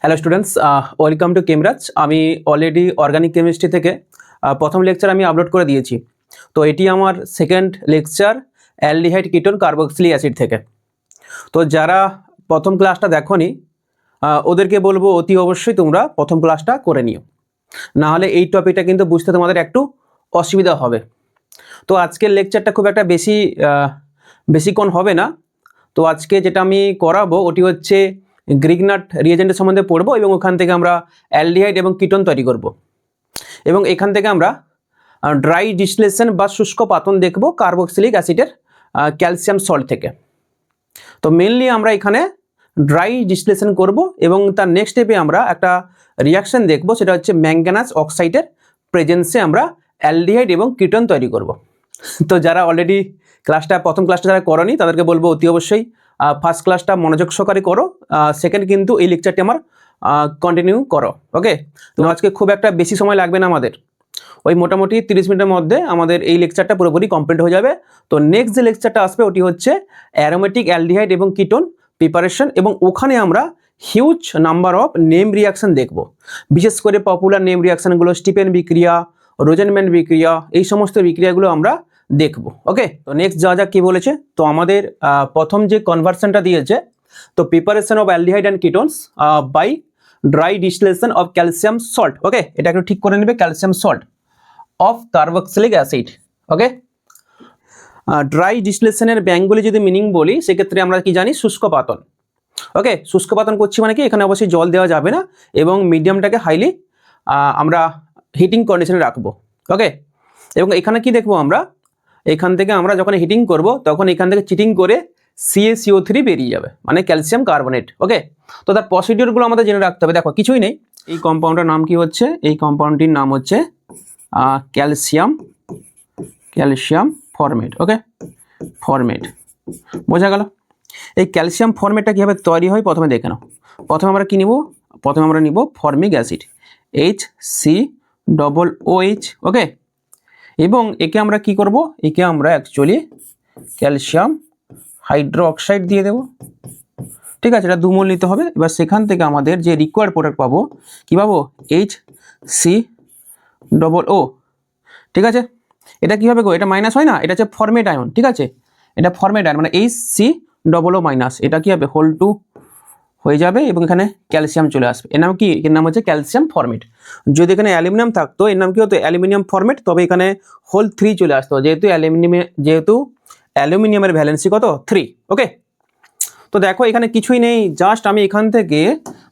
Hello students, welcome to Chemraj. আমি already organic chemistry থেকে প্রথম লেকচার আমি আপলোড করে দিয়েছি। তো এটি আমার second lecture aldehyde ketone carboxylic acid থেকে। তো যারা প্রথম ক্লাসটা দেখোনি ওদেরকে বলবো অতি অবশ্যই তোমরা প্রথম ক্লাসটা করে নিও, নাহলে এই টপিকটা কিন্তু বুঝতে তোমাদের একটু অসুবিধা হবে। তো আজকের লেকচারটা খুব একটা বেশিক্ষণ হবে না। তো আজকে যেটা আমি করাবো ওটি হচ্ছে গ্রিগনাট রিয়েজেন্টের সম্বন্ধে পড়বো এবং ওখান থেকে আমরা অ্যালডিহাইড এবং কিটোন তৈরি করব। এবং এখান থেকে আমরা ড্রাই ডিস্টিলেশন বা শুষ্ক পাতন দেখব কার্বক্সিলিক অ্যাসিডের ক্যালসিয়াম সল্ট থেকে। তো মেনলি আমরা এখানে ড্রাই ডিস্টিলেশন করব এবং তার নেক্সট স্টেপে আমরা একটা রিয়াকশন দেখব, সেটা হচ্ছে ম্যাঙ্গানাস অক্সাইডের প্রেজেন্সে আমরা অ্যালডিহাইড এবং কিটোন তৈরি করব। তো যারা অলরেডি প্রথম ক্লাসটা যারা করনি তাদেরকে বলবো অতি অবশ্যই ফার্স্ট ক্লাসটা মনোযোগ সহকারে করো, সেকেন্ড কিন্তু এই লেকচারটি আমার কন্টিনিউ করো। ওকে, তো আজকে খুব একটা বেশি সময় লাগবে না, আমাদের ওই মোটামুটি 30 মিনিটের মধ্যে আমাদের এই লেকচারটা পুরোপুরি কমপ্লিট হয়ে যাবে। তো নেক্সট যে লেকচারটা আসবে ওটি হচ্ছে অ্যারোমেটিক অ্যালডিহাইড এবং কিটোন প্রিপারেশন, এবং ওখানে আমরা huge number of name reaction দেখব। বিশেষ করে পপুলার নেম রিয়াকশানগুলো স্টিফেন বিক্রিয়া, রোজেনম্যান বিক্রিয়া, এই সমস্ত বিক্রিয়াগুলো আমরা দেখব। ওকে, তো নেক্সট যা কি বলেছে, তো আমাদের প্রথম যে কনভার্সনটা দিয়েছে, তো preparation of aldehyde and ketones by dry distillation of calcium salt. Okay, এটা একটু ঠিক করে নেবে, calcium salt of carboxylic acid. Okay, dry ডিস্টিলেশনের বেঙ্গলি যদি মিনিং বলি সেক্ষেত্রে আমরা কি জানি, শুষ্ক পাতন। ওকে, শুষ্ক পাতন করছি মানে কি, এখানে অবশ্যই জল দেওয়া যাবে না এবং মিডিয়ামটাকে হাইলি আমরা হিটিং কন্ডিশনে রাখবো। ওকে, এবং এখানে কি দেখবো আমরা, এখান থেকে আমরা যখন হিটিং করব তখন এখান থেকে চিটিং করে CaCO3 বেরিয়ে যাবে, মানে ক্যালসিয়াম কার্বনেট। ওকে, তো তার প্রসিডিওরগুলো আমাদের জেনে রাখতে হবে। দেখো কিছুই নেই, এই কম্পাউন্ডের নাম কি হচ্ছে, এই কম্পাউন্ডটির নাম হচ্ছে ক্যালসিয়াম ফরমেট। ওকে, ফরমেট বোঝা গেল। এই ক্যালসিয়াম ফরমেটটা কীভাবে তৈরি হয় প্রথমে দেখে নাও। প্রথমে আমরা কি নিব, প্রথমে আমরা নিব ফর্মিক অ্যাসিড HCOOH। ওকে, এবং একে আমরা কি করব, একে আমরা অ্যাকচুয়ালি ক্যালসিয়াম হাইড্রোক্সাইড দিয়ে দেব। ঠিক আছে, এটা 2 মোল নিতে হবে। এবার সেখান থেকে আমাদের যে রিকোয়ার্ড প্রোডাক্ট পাবো, কি পাবো, HCOO। ঠিক আছে, এটা কীভাবে গো, এটা মাইনাস হয় না, এটা হচ্ছে ফরমেট আয়ন। ঠিক আছে, এটা ফরমেট আয়ন মানে HCOO মাইনাস, এটা কি হবে, হোল 2 হয়ে যাবে এবং এখানে ক্যালসিয়াম চলে আসবে। এর নাম কি, এর নাম হচ্ছে ক্যালসিয়াম ফরমেট। যদি এখানে অ্যালুমিনিয়াম থাকতো এর নাম কি হতো, অ্যালুমিনিয়াম ফরমেট, তবে এখানে হোল 3 চলে আসতো, যেহেতু অ্যালুমিনিয়ামের ভ্যালেন্সি কত, 3। ওকে, তো দেখো এখানে কিছুই নেই, জাস্ট আমি এখান থেকে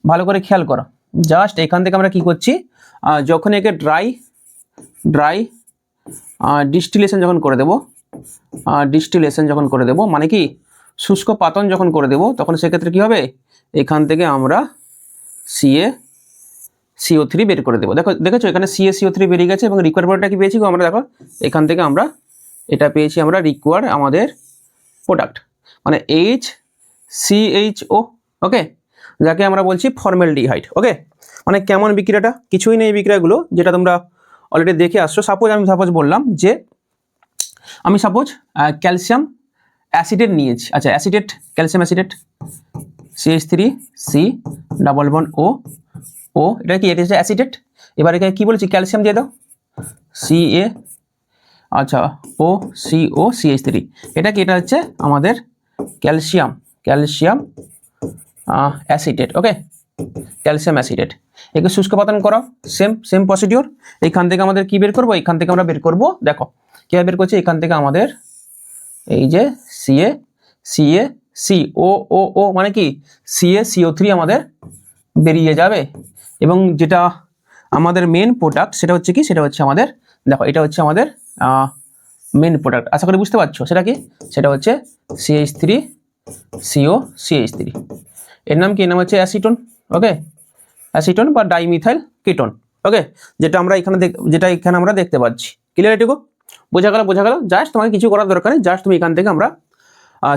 ভালো করে খেয়াল করো, জাস্ট এখান থেকে আমরা কি করছি, যখন একে ড্রাই ডিস্টিলেশন যখন করে দেবো, মানে কি শুষ্ক পাতন যখন করে দেবো, তখন সেক্ষেত্রে কি হবে, এখান থেকে আমরা CaCO3 বের করে দেবো। দেখেছো এখানে CaCO3 বেরিয়ে গেছে এবং রিকোয়ার্ড প্রোডাক্টটা কি পেয়েছি আমরা, দেখো এখান থেকে আমরা এটা পেয়েছি, আমরা রিকোয়ার্ড আমাদের প্রোডাক্ট মানে HCHO। ওকে, যাকে আমরা বলছি ফর্মালডিহাইড। ওকে, মানে কেমন বিক্রিয়াটা, কিছুই নেই বিক্রিয়াগুলো যেটা তোমরা অলরেডি দেখে আসছো। সাপোজ বললাম যে আমি ক্যালসিয়াম অ্যাসিডেট নিয়েছি। আচ্ছা, ক্যালসিয়াম অ্যাসিডেট CH3C≡O, এটা কি, এটা হচ্ছে অ্যাসিডেট। এবার এখানে কি বলেছি, ক্যালসিয়াম দিয়ে দাও, CaOCO CH3, এটা কি, এটা হচ্ছে আমাদের ক্যালসিয়াম অ্যাসিডেট। ওকে, ক্যালসিয়াম অ্যাসিডেট, একে শুষ্ক পাতন করাও, সেম প্রসিডিওর। এখান থেকে আমাদের কি বের করবো, এখান থেকে আমরা বের করবো, দেখো কীভাবে বের করছি, এখান থেকে আমাদের এই যে CaCO মানে কি CaCO3 আমাদের বেরিয়ে যাবে, এবং যেটা আমাদের মেন প্রোডাক্ট সেটা হচ্ছে কি, সেটা হচ্ছে আমাদের, দেখো এটা হচ্ছে আমাদের মেন প্রোডাক্ট, আশা করি বুঝতে পারছো সেটা কি, সেটা হচ্ছে CH3COCH3। এর নাম কি, এর নাম হচ্ছে অ্যাসিটোন। ওকে, অ্যাসিটোন বা ডাইমিথাইল কিটোন। ওকে, যেটা এখানে আমরা দেখতে পাচ্ছি। ক্লিয়ার এটুকু বোঝা গেল। জাস্ট তোমাকে কিছু করার দরকার নেই, জাস্ট তুমি এখান থেকে আমরা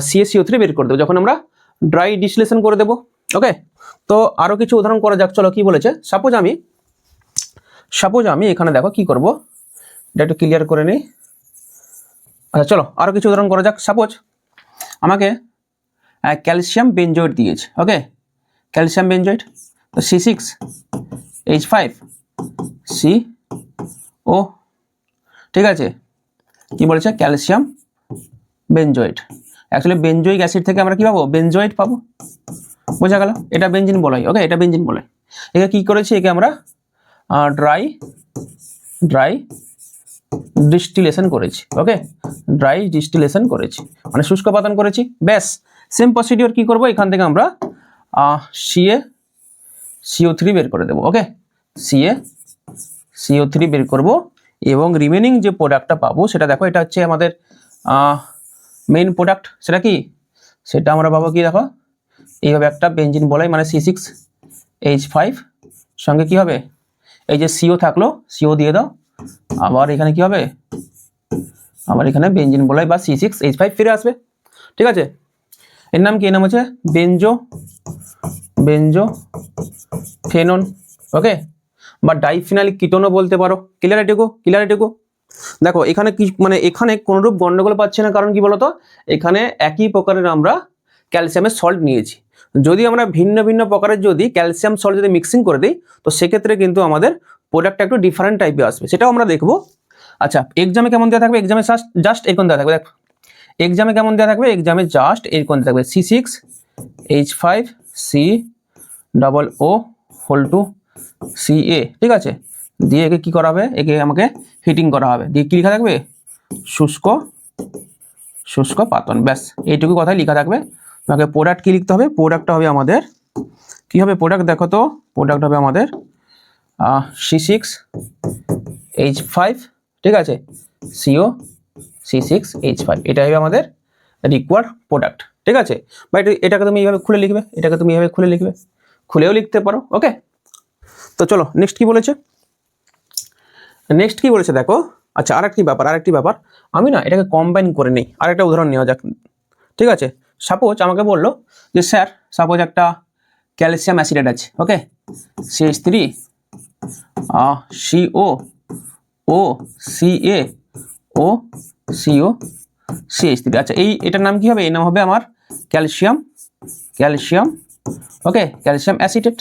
CaCO3 বের করে দেবো যখন আমরা ড্রাই ডিস্টিলেশন করে দেবো। ওকে, তো আরও কিছু উদাহরণ করা যাক, চলো কি বলেছে। সাপোজ আমি এখানে দেখো কি করব, এটা একটু ক্লিয়ার করে নিই। আচ্ছা চলো আরও কিছু উদাহরণ করা যাক। সাপোজ আমাকে ক্যালসিয়াম বেনজয়েড দিয়েছে। ওকে, ক্যালসিয়াম বেনজয়েড, তো C6H5CO, ঠিক আছে, কি বলেছে calcium benzoate. Actually benzoic acid থেকে আমরা কি পাবো, বেনজোয়েট পাবো, বোঝা গেল, এটা বেনজিন বলাই। ওকে, এটা বেনজিন বলাই। একে কি করেছি, একে আমরা ড্রাই ডিস্টিলেশন করেছি। ওকে, ড্রাই ডিস্টিলেশন করেছি মানে শুষ্ক পাতন করেছি। ব্যাস সেম প্রসিডিওর কি করব, এখান থেকে আমরা CO3 বের করে দেবো। ওকে, CO3 বের করব এবং রিমেনিং যে প্রোডাক্টটা পাবো সেটা দেখো, এটা হচ্ছে আমাদের মেইন প্রোডাক্ট। সেটা কি, সেটা আমরা পাবো কি দেখো, এইভাবে একটা বেনজিন বলাই মানে C6H5 সঙ্গে কি হবে, এই যে CO থাকলো, CO দিয়ে দাও, আবার এখানে কি হবে, আবার এখানে বেনজিন বলাই বা C6H5 ফিরে আসবে। ঠিক আছে, এর নাম কি, এর নাম হচ্ছে বেনজোফেনন। ওকে, বা ডাইফিনাইল কিটোনও বলতে পারো। ক্লিয়ার এটুকু। দেখো এখানে কি মানে এখানে কোনরূপ গন্ডগোল পাচ্ছে না, কারণ কি বলতো, এখানে একই প্রকারের আমরা ক্যালসিয়ামের সল্ট নিয়েছি। যদি আমরা ভিন্ন ভিন্ন প্রকারের যদি ক্যালসিয়াম সল্ট যদি মিক্সিং করে দিই, তো সেক্ষেত্রে কিন্তু আমাদের প্রোডাক্টটা একটু ডিফারেন্ট টাইপে আসবে, সেটাও আমরা দেখবো। আচ্ছা, এক্সামে কেমন দেওয়া থাকবে, এক্সামে জাস্ট এরকম দেওয়া থাকবে। দেখ এক্সামে কেমন দেওয়া থাকবে, এক্সামে জাস্ট এরকম থাকবে C6H5CO2CA, ঠিক আছে, দিয়ে একে কি করা হবে, একে আমাকে হিটিং করা হবে, দিয়ে কি লেখা থাকবে, শুষ্ক পাতন। ব্যাস এইটুকু কথাই লেখা থাকবে। তোমাকে প্রোডাক্ট কি লিখতে হবে, প্রোডাক্টটা হবে আমাদের কি হবে, প্রোডাক্ট দেখো তো, প্রোডাক্ট হবে আমাদের C6H5, ঠিক আছে, C6H5, এটা হবে আমাদের রিকোয়ার্ড প্রোডাক্ট। ঠিক আছে, বা এটাকে তুমি এইভাবে খুলে লিখবে, এটাকে তুমি এইভাবে খুলে লিখবে, খুলেও লিখতে পারো। ওকে, তো চলো নেক্সট কি বলেছে, দেখো। আচ্ছা, আরেকটি ব্যাপার আমি না এটাকে কম্বাইন করে নিই। আরেকটা উদাহরণ নেওয়া যাক। ঠিক আছে, সাপোজ আমাকে বললো যে স্যার, সাপোজ একটা ক্যালসিয়াম অ্যাসিডেট আছে। ওকে, CH3COCA, আচ্ছা এটার নাম কি হবে, এর নাম হবে আমার ক্যালসিয়াম। ওকে, ক্যালসিয়াম অ্যাসিডেট।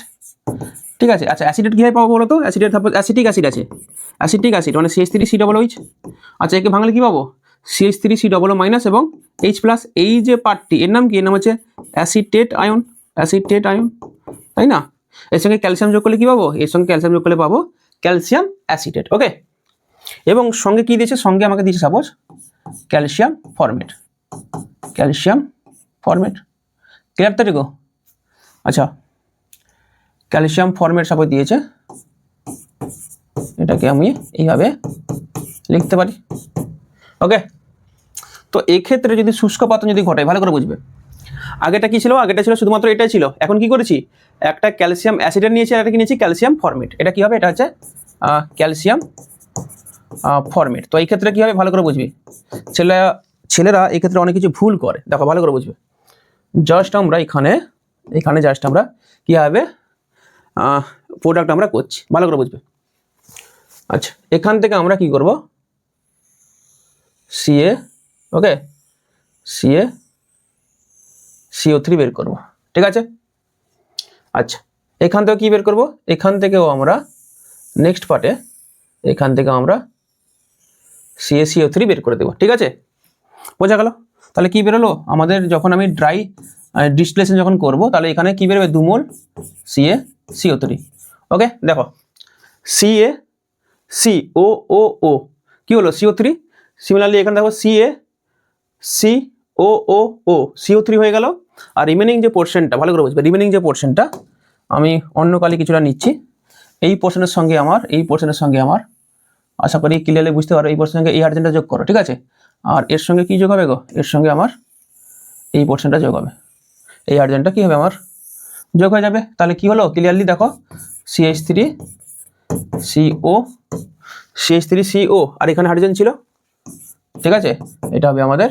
ঠিক আছে, আচ্ছা অ্যাসিডেট কীভাবে পাবো বলো তো, অ্যাসিডেট অ্যাসিটিক অ্যাসিড আছে, অ্যাসিটিক মানে CH3COOH। আচ্ছা, একে ভাঙলে কি পাবো, CH3C- এবং H+, এই যে পার্টটি এর নাম কি, এর নাম হচ্ছে অ্যাসিটেট আয়ন, তাই না। এর সঙ্গে ক্যালসিয়াম যোগ করলে কি পাবো, এর সঙ্গে ক্যালসিয়াম যোগ করলে পাবো ক্যালসিয়াম অ্যাসিটেট। ওকে, এবং সঙ্গে কি দিয়েছে, সঙ্গে আমাকে দিয়েছে সাপোজ ক্যালসিয়াম ফরমেট। ক্লিয়ার তো দেখো। আচ্ছা, ক্যালসিয়াম ফরমেট সাপোজ দিয়েছে, এটাকে আমি এইভাবে লিখতে পারি। ওকে, তো এক্ষেত্রে যদি শুষ্ক পাতন যদি ঘটায়, ভালো করে বুঝবে। আগেটা কি ছিল, আগেটা ছিল শুধুমাত্র এটাই ছিল। এখন কি করেছি, একটা ক্যালসিয়াম অ্যাসিডেট নিয়েছি আর একটা কি নিয়েছি, ক্যালসিয়াম ফরমেট। এটা কি হবে, এটা হচ্ছে ক্যালসিয়াম ফরমেট। তো এই ক্ষেত্রে কি হবে, ভালো করে বুঝবি। ছেলেরা এই ক্ষেত্রে অনেক কিছু ভুল করে, দেখো ভালো করে বুঝবে। জাস্ট আমরা এখানে জাস্ট আমরা কি হবে প্রোডাক্ট আমরা করছি, ভালো করে বুঝবে। আচ্ছা, এখান থেকে আমরা কি করব, ওকে CO3 বের করব। ঠিক আছে, আচ্ছা এখান থেকে কি বের করব, এখান থেকেও আমরা নেক্সট পার্টে এখান থেকে আমরা CaCO3 বের করে দেবো। ঠিক আছে, বোঝা গেল। তাহলে কি বেরোলো আমাদের, যখন আমি ড্রাই ডিস্টিলেশন যখন করব, তাহলে এখানে কি বেরোবে, 2 মোল CaCO3। ওকে, দেখো CaCOOO কি হলো, CO3। সিমিলারলি এখানে দেখো CaCOOO CO3 হয়ে গেল। আর রিমেনিং যে পোর্শনটা, ভালো করে বুঝবে, রিমেনিং যে পোর্শনটা আমি অন্য কালি কিছুটা নিচ্ছি। এই পোর্শনের সঙ্গে আমার আশা করি ক্লিয়ারলি বুঝতে পারো, এই পোর্শনের সঙ্গে এই হাইড্রোজেনটা যোগ করো। ঠিক আছে, আর এর সঙ্গে কি যোগ হবে গো, এর সঙ্গে আমার এই পোর্শনটা যোগ হবে, এই হাইড্রোজেনটা কি হবে আমার যোগ হয়ে যাবে। তাহলে কি হলো, ক্লিয়ারলি দেখো CH3CO আর এখানে হাইড্রোজেন ছিল। ঠিক আছে, এটা হবে আমাদের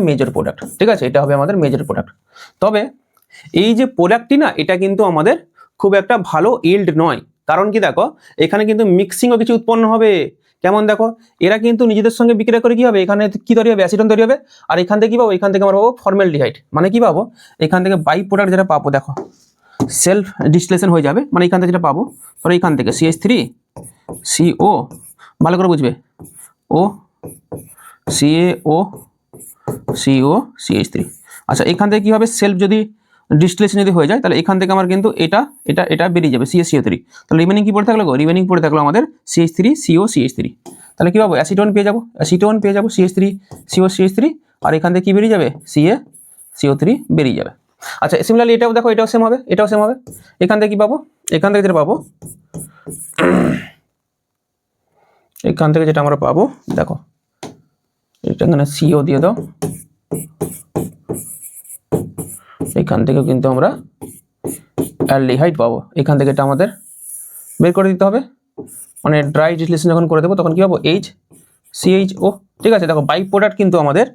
মেজর প্রোডাক্ট। ঠিক আছে, এটা হবে আমাদের মেজর প্রোডাক্ট। তবে এই যে প্রোডাক্টটি না, এটা কিন্তু আমাদের খুব একটা ভালো ইল্ড নয়। কারণ কি দেখো, এখানে কিন্তু মিক্সিংও কিছু উৎপন্ন হবে। কেমন দেখো, এরা কিন্তু নিজেদের সঙ্গে বিক্রিয়া করে কি হবে, এখানে কি তৈরি হবে, অ্যাসিডন তৈরি হবে। আর এখান থেকে কি পাবো, এখান থেকে আমরা পাবো ফর্মালডিহাইড। মানে কি পাবো, এখান থেকে বাই প্রোডাক্ট যেটা পাবো, দেখো সেলফ ডিস্টিলেশন হয়ে যাবে, মানে এখান থেকে যেটা পাবো ধরো এখান থেকে CH3 CO, ভালো করে বুঝবে, ও CaO CO CH3। আচ্ছা এখান থেকে কী হবে, সেলফ যদি ডিস্টিলেশন যদি হয়ে যায় তাহলে এখান থেকে আমার কিন্তু এটা বেরিয়ে যাবে CaCO3। তাহলে রিমেনিং কী পড়ে থাকলো গো, রিমেনিং পড়ে থাকলো আমাদের CH3 CO CH3। তাহলে কী পাবো, অ্যাসিটোন পেয়ে যাবো CH3 CO CH3, আর এখান থেকে কী বেরিয়ে যাবে CaCO3 বেরিয়ে যাবে। আচ্ছা সিমিলারলি এটাও দেখো, এটাও সেম হবে, এখান থেকে কী পাবো, এখান থেকে যেটা পাবো, এখান থেকে যেটা আমরা পাবো দেখো, এটা এখানে CO দিয়ে দাও, এখান থেকেও কিন্তু আমরা অ্যালডিহাইড পাবো, এখান থেকে এটা আমাদের বের করে দিতে হবে, মানে ড্রাই ডিস্টিলেশন যখন করে দেবো তখন কী পাবো HCHO। ঠিক আছে, দেখো বাই প্রোডাক্ট কিন্তু আমাদের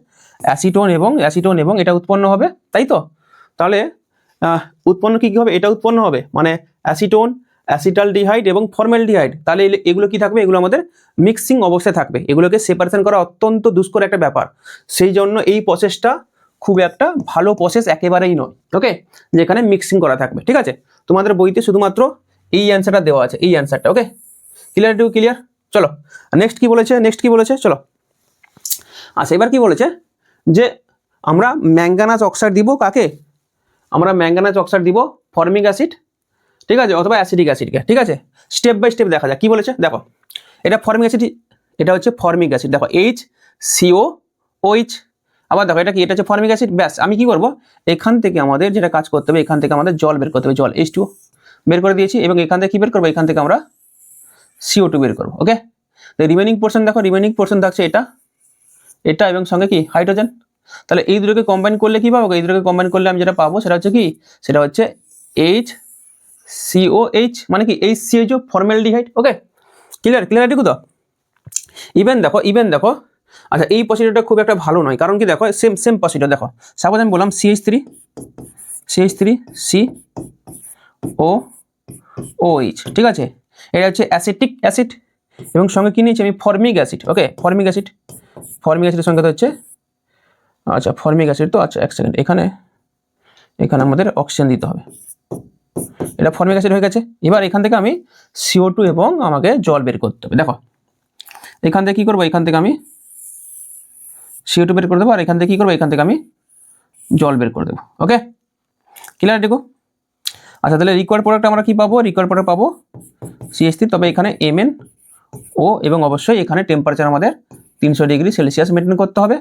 অ্যাসিটোন এবং এটা উৎপন্ন হবে, তাই তো। তাহলে উৎপন্ন কী হবে, এটা উৎপন্ন হবে মানে অ্যাসিটোন, অ্যাসিটালডিহাইড এবং ফর্মালডিহাইড। তাহলে এগুলো কি থাকবে, এগুলো আমাদের মিক্সিং অবস্থায় থাকবে, এগুলোকে সেপারেশন করা অত্যন্ত দুষ্কর একটা ব্যাপার। সেই জন্য এই প্রসেসটা খুব একটা ভালো প্রসেস একেবারেই নয়, ওকে, যেখানে মিক্সিং করা থাকবে। ঠিক আছে, তোমাদের বইতে শুধুমাত্র এই অ্যান্সারটা দেওয়া আছে, এই অ্যান্সারটা, ওকে, ক্লিয়ার। চলো নেক্সট কি বলেছে, চলো। আচ্ছা এবার কি বলেছে যে আমরা ম্যাঙ্গানাস অক্সাইড দিব কাকে, আমরা ম্যাঙ্গানাস অক্সাইড দিব ফর্মিক অ্যাসিড, ঠিক আছে, অথবা অ্যাসিটিক অ্যাসিডকে। ঠিক আছে, স্টেপ বাই স্টেপ দেখা যাক কি বলেছে। দেখো এটা ফর্মিক অ্যাসিড, এটা হচ্ছে ফর্মিক অ্যাসিড, দেখো HCOOH। আবার দেখো এটা কি, এটা হচ্ছে ফর্মিক অ্যাসিড। ব্যাস আমি কি করব, এখান থেকে আমাদের যেটা কাজ করতে হবে, এখান থেকে আমাদের জল বের করতে হবে, জল H2O বের করে দিয়েছি, এবং এখান থেকে কি বের করবো, এখান থেকে আমরা CO2 বের করবো। ওকে, তো রিমেনিং পোর্শন দেখো, রিমেনিং পোর্শন থাকছে এটা এবং সঙ্গে কি হাইড্রোজেন। তাহলে এই দুটোকে কম্বাইন করলে কি পাবো, এই দুটোকে কম্বাইন করলে আমি যেটা পাবো সেটা হচ্ছে কি, সেটা হচ্ছে HCOH, মানে কি HCHO ফর্মালডিহাইড। ওকে, ক্লিয়ার ঠিক তো। ইভেন দেখো আচ্ছা এই প্রসিডিউরটা খুব একটা ভালো নয়, কারণ কি দেখো সেম প্রসিডিউর। দেখো সাপোজ আমি বললাম CH3 COOH, ঠিক আছে, এটা হচ্ছে অ্যাসিটিক অ্যাসিড, এবং সঙ্গে কি নিয়েছি আমি ফর্মিক অ্যাসিড। ওকে, ফর্মিক অ্যাসিডের সঙ্গে তো হচ্ছে, আচ্ছা ফর্মিক অ্যাসিড তো, আচ্ছা এক সেকেন্ড, এখানে আমাদের অক্সিজেন দিতে হবে, এটা ফর্মিক অ্যাসিড হয়ে গেছে। এবার এখান থেকে আমি CO2 এবং আমাকে জল বের করতে হবে। দেখো এখান থেকে কী করবো, এখান থেকে আমি CO2 বের করে দেবো, আর এখান থেকে কী করবো, এখান থেকে আমি জল বের করে দেবো। ওকে, ক্লিয়ার দেখো। আচ্ছা তাহলে রিকোয়ার্ড প্রোডাক্ট আমরা কি পাবো, পাবো CH3, তবে এখানে MnO, এবং অবশ্যই এখানে টেম্পারেচার আমাদের 300 ডিগ্রি সেলসিয়াস মেনটেন করতে হবে।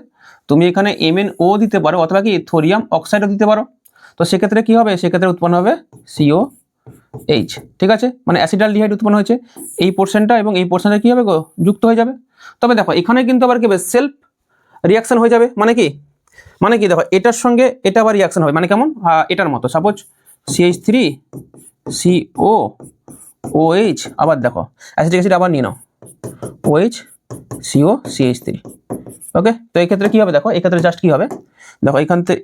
তুমি এখানে MnO দিতে পারো, অথবা কি থোরিয়াম অক্সাইডও দিতে পারো। তো সেক্ষেত্রে কি হবে, সেক্ষেত্রে উৎপন্ন হবে COH। ঠিক আছে, মানে অ্যাসিটালডিহাইড উৎপন্ন হয়েছে, এই পোর্শনটা এবং এই পোর্শনটা কি হবে গো, যুক্ত হয়ে যাবে। তবে দেখো এখানে কিন্তু আবার কি হবে, সেলফ রিয়াকশন হয়ে যাবে, মানে কি দেখো এটার সঙ্গে এটা আবার রিয়াকশন হবে, মানে কেমন, এটার মতো। সাপোজ CH3 COOH, আবার দেখো অ্যাসিটিক অ্যাসিড আবার নিয়ে নাও OH CO CH3। ওকে, তো এই ক্ষেত্রে কি হবে, দেখো এক্ষেত্রে জাস্ট কি হবে, দেখো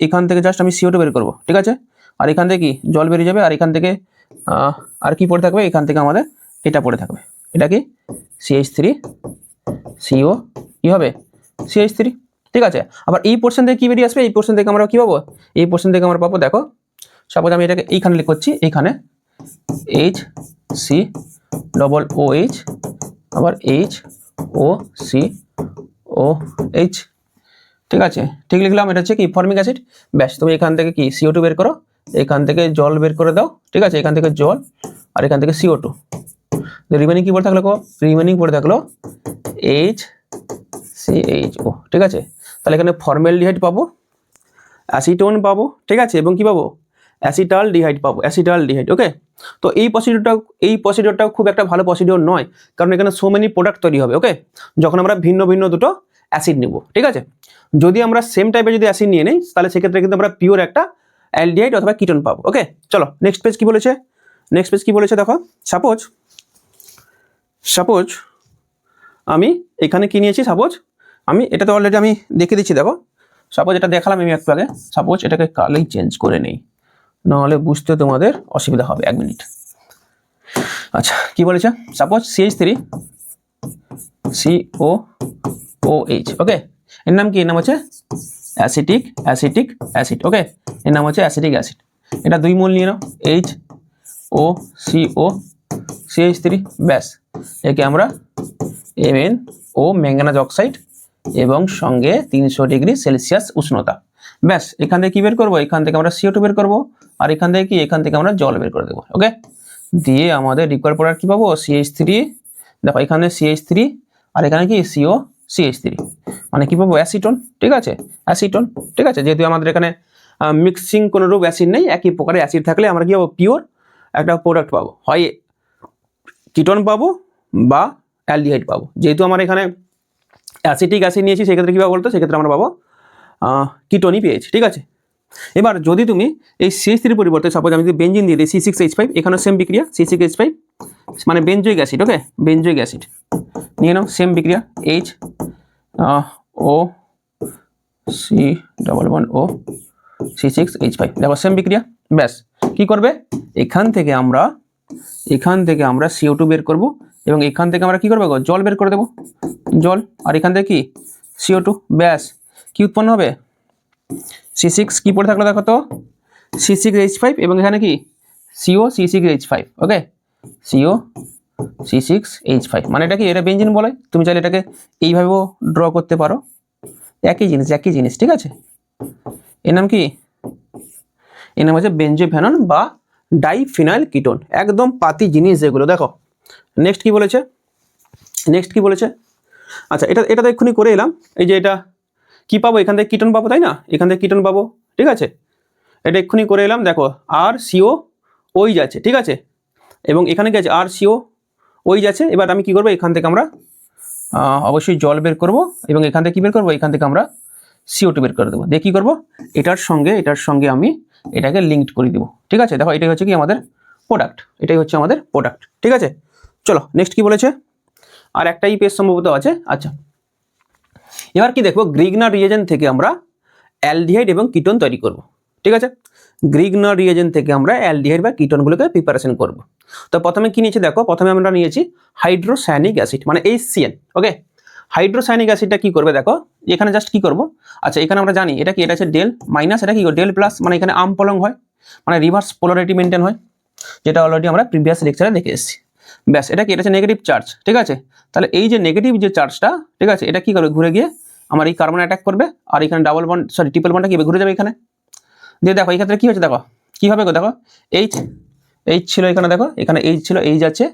এখান থেকে জাস্ট আমি CO2 বের করবো, ঠিক আছে, আর এখান থেকে কি জল বেরিয়ে যাবে, আর এখান থেকে আর কি পড়ে থাকবে, এখান থেকে আমাদের এটা পড়ে থাকবে, এটা কি CH3 CO কি হবে CH3। ঠিক আছে, আবার এই পোর্শন থেকে কি বেরিয়ে আসবে, এই পোর্শন থেকে আমরা কি পাবো, এই পোর্শন থেকে আমরা পাবো, দেখো সাপোজ আমি এটাকে এইখানে লিখছি, এইখানে HCOOH, আবার HOCOH। ঠিক আছে, ঠিক লিখলাম, এটা হচ্ছে কি ফর্মিক অ্যাসিড। ব্যাস তুমি এখান থেকে কি CO2 বের করো, এখান থেকে জল বের করে দাও, ঠিক আছে, এখান থেকে জল আর এখান থেকে CO2, রিমেনিং কি পড়ে থাকলো, HCHO। ঠিক আছে, তাহলে এখানে ফর্মালডিহাইড পাবো, অ্যাসিটোন পাবো, ঠিক আছে, এবং কি পাবো, অ্যাসিটালডিহাইড পাবো, অ্যাসিটালডিহাইড। ওকে, তো এই প্রসিডিউরটাও খুব একটা ভালো প্রসিডিউর নয়, কারণ এখানে সো মেনি প্রোডাক্ট তৈরি হবে। ওকে, যখন আমরা ভিন্ন ভিন্ন দুটো অ্যাসিড নিব, ঠিক আছে, যদি আমরা সেম টাইপের যদি অ্যাসিড নিয়ে নিই তাহলে সেক্ষেত্রে কিন্তু আমরা পিওর একটা অ্যালডিহাইড অথবা কিটোন পাবো। ওকে, চলো নেক্সট পেজ কি বলেছে, দেখো সাপোজ আমি এখানে কি নিয়েছি, সাপোজ আমি এটা তো অলরেডি আমি দেখে দিচ্ছি, দেখো সাপোজ এটা দেখালাম আমি একটু আগে, সাপোজ এটাকে কালেই চেঞ্জ করে নেই, নাহলে বুঝতে তোমাদের অসুবিধা হবে, 1 মিনিট। আচ্ছা কি বলেছে, সাপোজ CH3 COOH। ওকে, এর নাম কি, এর নাম হচ্ছে অ্যাসিটিক অ্যাসিড। ওকে, এর নাম হচ্ছে অ্যাসিটিক অ্যাসিড, এটা 2 মোল নিয়ে নাও ও CO CH3, ব্যাস একে আমরা MnO ম্যাঙ্গানাজ অক্সাইড এবং সঙ্গে 300 ডিগ্রি সেলসিয়াস উষ্ণতা, ব্যাস এখান থেকে কি বের করবো, এখান থেকে আমরা CO2 বের করবো, আর এখান থেকে কি, এখান থেকে আমরা জল বের করে দেবো। ওকে, দিয়ে আমাদের রিকোয়ার প্রোডাক্ট কি পাবো, CH3, দেখো এখানে CH3 আর এখানে কি CH3, মানে কি পাবো, অ্যাসিটন। ঠিক আছে, অ্যাসিটন। ঠিক আছে, যেহেতু আমাদের এখানে মিক্সিং কোনো রূপ অ্যাসিড নেই, একই প্রকারের অ্যাসিড থাকলে আমরা কি পাবো, পিওর একটা প্রোডাক্ট পাবো, হয় কিটোন পাবো বা অ্যালডিহাইড পাবো। যেহেতু আমার এখানে অ্যাসিটিক অ্যাসিড নিয়েছি, সেক্ষেত্রে কী পাবো বলতো, সেক্ষেত্রে আমরা পাবো কিটোনই পেয়েছি। ঠিক আছে, এবার যদি তুমি এই CH3 পরিবর্তে সাপোজ আমি যদি বেঞ্জিন দিয়ে দিই C6H5, এখানে সেম বিক্রিয়া C6H5 মানে বেঞ্জয়িক অ্যাসিড। ওকে, বেঞ্জয়িক অ্যাসিড নিয়ে নাও, সেম বিক্রিয়া H O C11O C6H5, দেখো সেম বিক্রিয়া। ব্যাস কি করবে, এখান থেকে আমরা CO2 বের করব এবং এখান থেকে আমরা কি করবো, জল বের করে দেবো, জল, আর এখান থেকে কি CO2, ব্যাস কি উৎপন্ন হবে, C6 কি পড়ে থাকলো দেখো তো, C6H5 এবং এখানে কি CO C6H5। ওকে, CO C6H5 মানে এটা কি, এটা বেঞ্জিন বলে, তুমি চাইলে এটাকে এইভাবেও ড্র করতে পারো, একই জিনিস। ঠিক আছে, এর নাম কি, এর নাম হচ্ছে বেঞ্জোফেনন বা ডাইফিনাইল কিটোন, একদম পাতি জিনিস যেগুলো। দেখো নেক্সট কি বলেছে, আচ্ছা এটা তো এক্ষুনি করে এলাম, এই যে এটা কি পাবো, এখান থেকে কিটোন পাবো, তাই না, এখান থেকে কিটোন পাবো। ঠিক আছে, এটা এক্ষুনি করে এলাম, দেখো আর CO ওই যাচ্ছে। ঠিক আছে, এবং এখানে কি আছে, আর CO ওই যাচ্ছে। এবার আমি কি করবো, এখান থেকে আমরা অবশ্যই জল বের করব এবং এখান থেকে কি বের করবো, এখান থেকে আমরা CO2 বের করে দেবো। দিয়ে কী করবো, এটার সঙ্গে আমি এটাকে লিঙ্কড করে দেবো। ঠিক আছে, দেখো এটাই হচ্ছে কি আমাদের প্রোডাক্ট। ঠিক আছে, চলো নেক্সট কি বলেছে, আর একটাই পেজ সম্ভবত আছে। আচ্ছা, এবার কি দেখবো, গ্রিগনার রিয়েজেন্ট থেকে আমরা অ্যালডিহাইড এবং কিটোন তৈরি করব। ঠিক আছে, গ্রিগনার রিয়েজেন্ট থেকে আমরা অ্যালডিহাইড বা কিটোনগুলোকে প্রিপারেশন করব। তো প্রথমে কি নিয়েছি দেখো, প্রথমে আমরা নিয়েছি হাইড্রোসায়ানিক অ্যাসিড মানে HCl। ওকে, হাইড্রোসায়ানিক অ্যাসিডটা কি করবে দেখো, এখানে জাস্ট কি করব, আচ্ছা এখানে আমরা জানি এটা কি, এটা হচ্ছে ডেল মাইনাস, এটা কি ডেল প্লাস, মানে এখানে আমপলং হয়, মানে রিভার্স পোলারিটি মেনটেন হয়, যেটা অলরেডি আমরা প্রিভিয়াস লেকচারে দেখে এসেছি। ব্যাস এটা কি, এটা হচ্ছে নেগেটিভ চার্জ। ঠিক আছে, তাহলে এই যে নেগেটিভ যে চার্জটা, ঠিক আছে, এটা কি করবে, ঘুরে গিয়ে আমার এই কার্বন অ্যাটাক করবে, আর এখানে ট্রিপল বন্ডটা কি ঘুরে যাবে এখানে। দিয়ে দেখো এই ক্ষেত্রে কি হচ্ছে, দেখো কি হবে গো, দেখো এইচ ছিল এখানে, দেখো এখানে এইচ ছিল, এইচ আছে,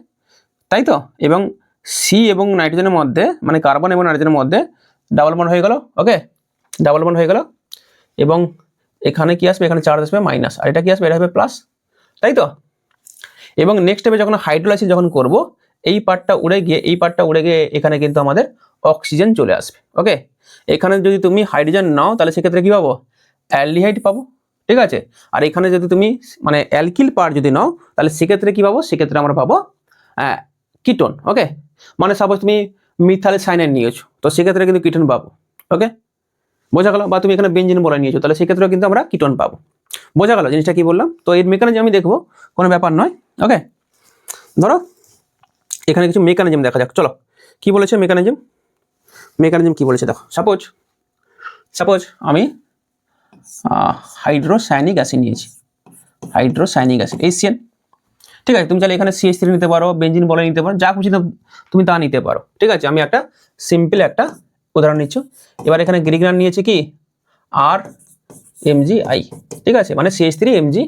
তাই তো, এবং সি এবং নাইট্রোজেনের মধ্যে, মানে কার্বন এবং নাইট্রোজেনের মধ্যে ডাবল বন্ড হয়ে গেল। ওকে, ডাবল বন্ড হয়ে গেল, এবং এখানে কি আসবে, এখানে চার্জ আসবে মাইনাস, আর এটা কি আসবে, এটা হবে প্লাস, তাই তো। এবং নেক্সট স্টেপে যখন হাইড্রোলাইসিস যখন করব, এই পার্টটা উড়ে গিয়ে এখানে কিন্তু আমাদের অক্সিজেন চলে আসবে। ওকে, এখানে যদি তুমি হাইড্রোজেন নাও, তাহলে সেক্ষেত্রে কি পাবো, অ্যালডিহাইড পাবো। ঠিক আছে, আর এখানে যদি তুমি মানে অ্যালকিল পার্ট যদি নাও, তাহলে সেক্ষেত্রে কি পাবো, সেক্ষেত্রে আমরা পাবো কিটোন। ওকে, মানে সাপোজ তুমি মিথাইল সায়ানাইড নিয়েছো, তো সেক্ষেত্রে কিন্তু কিটোন পাবো। ওকে, বোঝা গেল, বা তুমি এখানে বেঞ্জিন বলে নিয়েছো, তাহলে সেক্ষেত্রেও কিন্তু আমরা কিটোন পাবো। বোঝা গেল জিনিসটা কি বললাম। তো এর মেকানিজম আমি দেখবো, কোনো ব্যাপার নয়। ওকে, ধরো এখানে কিছু মেকানিজম দেখা যাক। চলো কি বলেছে মেকানিজম কি বলেছে দেখো, সাপোজ আমি হাইড্রোসায়ানিক অ্যাসিড নিয়েছি, HCl। ঠিক আছে, তুমি চাইলে এখানে CH3 নিতে পারো, বেঞ্জিন বলে নিতে পারো, যা খুশি তুমি তা নিতে পারো। ঠিক আছে, আমি একটা সিম্পল একটা উদাহরণ নিচ্ছি। এবার এখানে গ্রিগনার নিয়েছে কি RMgI। ঠিক আছে, মানে CH3MgI,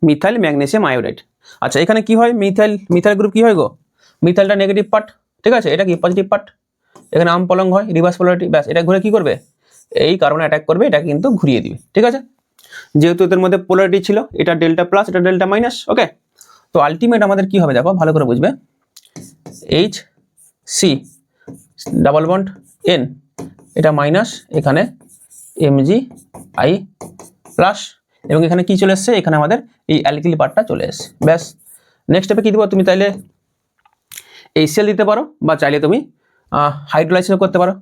মিথাইল ম্যাগনেসিয়াম আয়োডাইড। আচ্ছা, এখানে কি হয়, মিথাইল গ্রুপ কি হয় গো, মিথাইলটা নেগেটিভ পার্ট। ঠিক আছে, এটা কি পজিটিভ পার্ট, এখানে আমপলং হয়, রিভার্স পোলারিটি। ব্যাস এটা ঘুরে কি করবে, এই কারণে অ্যাটাক করবে, এটা কিন্তু ঘুরিয়ে দিবে। ঠিক আছে, যেহেতু এদের মধ্যে পোলারিটি ছিল, এটা ডেল্টা প্লাস, এটা ডেল্টা মাইনাস। ওকে, তো আলটিমেট আমাদের কি হবে দেখো, ভালো করে বুঝবে, HC ডাবল বন্ড N, এটা মাইনাস, এখানে MgI প্লাস, এবং এখানে কি চলে এসছে, এখানে আমাদের এই অ্যালকিল পার্টটা চলে এসছে। ব্যাস নেক্সট স্টেপে কি দেবো, তুমি চাইলে HCl দিতে পারো, বা চাইলে তুমি হাইড্রোলাইসিস করতে পারো।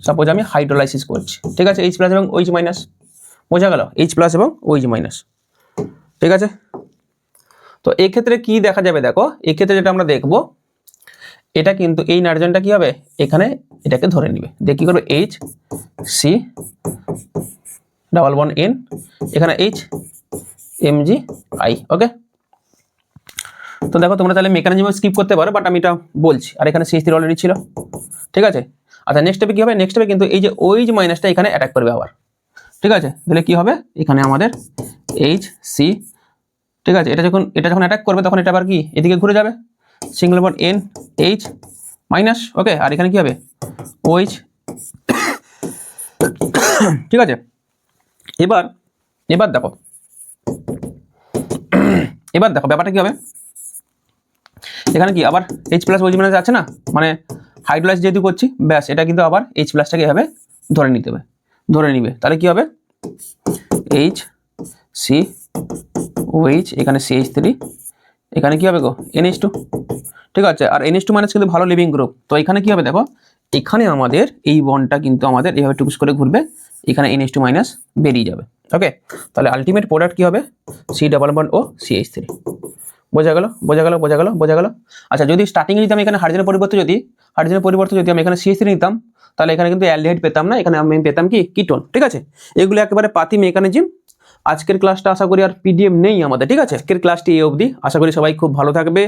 সাপোজ আমি হাইড্রোলাইসিস করছি। ঠিক আছে, H প্লাস এবং OH মাইনাস, বোঝা গেল, H প্লাস এবং OH মাইনাস। ঠিক আছে, তো এক্ষেত্রে কি দেখা যাবে দেখো, এক্ষেত্রে যেটা আমরা দেখবো, এটা কিন্তু এই নাইট্রোজেনটা কি হবে, এখানে এটাকে ধরে নিবে, দিয়ে কি করবে, HC ডাবল বন্ড N, এখানে MgI। ওকে, তো দেখো তোমরা তাহলে মেকানিজম স্কিপ করতে পারো, বাট আমি এটা বলছি। আর এখানে CH3 অলরেডি ছিল, ঠিক আছে। আচ্ছা নেক্সট স্টেপে কি হবে? নেক্সট স্টেপে কিন্তু এই যে ওই যে মাইনাসটা এখানে অ্যাটাক করবে আবার, ঠিক আছে। তাহলে কি হবে? এখানে আমাদের HC, ঠিক আছে। এটা যখন অ্যাটাক করবে তখন এটা আবার কি এদিকে ঘুরে যাবে, সিঙ্গেল বন্ড NH মাইনাস। ওকে, আর এখানে কি হবে? OH, ঠিক আছে। এবার দেখো ব্যাপারটা কি হবে। এখানে কি আবার H প্লাস OH মাইনাস আছে না, মানে হাইড্রোলাইজ যেহেতু করছি, ব্যাস এটা কিন্তু আবার H প্লাসটাকে এভাবে ধরে নিবে। তাহলে কি হবে? HCOH, এখানে CH3, এখানে কি হবে গো? NH2, ঠিক আছে। আর NH2 মাইনাস কিন্তু ভালো লিভিং গ্রুপ। তো এখানে কি হবে দেখো, এখানে আমাদের এই বন্ডটা কিন্তু আমাদের এইভাবে টুকুস করে ঘুরবে, এখানে NH2 মাইনাস বেরিয়ে যাবে। ওকে, তাহলে আলটিমেট প্রোডাক্ট কি হবে? C ডাবল বন্ড ও CH3। বোঝা গেল। আচ্ছা, যদি স্টার্টিং নিতাম এখানে হাইড্রোজেনের পরিবর্তে যদি আমি এখানে CH3 নিতাম, তাহলে এখানে কিন্তু অ্যালডিহাইড পেতাম না, এখানে আমি পেতাম কি কিটোন, ঠিক আছে। এগুলো একেবারে পাতি মেকানিজম। আজকের ক্লাসটা আশা করি আর PDF নেই আমাদের, ঠিক আছে। আজকের ক্লাসটি এই অবধি। আশা করি সবাই খুব ভালো থাকবে।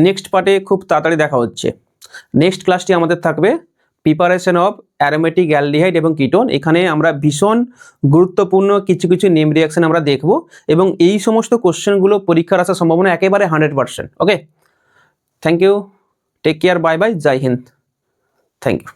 নেক্সট পার্টে খুব তাড়াতাড়ি দেখা হচ্ছে। নেক্সট ক্লাসটি আমাদের থাকবে প্রিপারেশন অফ অ্যারোমেটিক অ্যালডিহাইড এবং কিটোন। এখানে আমরা ভীষণ গুরুত্বপূর্ণ কিছু নেম রিঅ্যাকশন আমরা দেখব, এবং এই সমস্ত কোশ্চেনগুলো পরীক্ষার আসার সম্ভাবনা একেবারে 100%। Okay, thank you, take care, bye bye, জয় হিন্দ, থ্যাংক ইউ।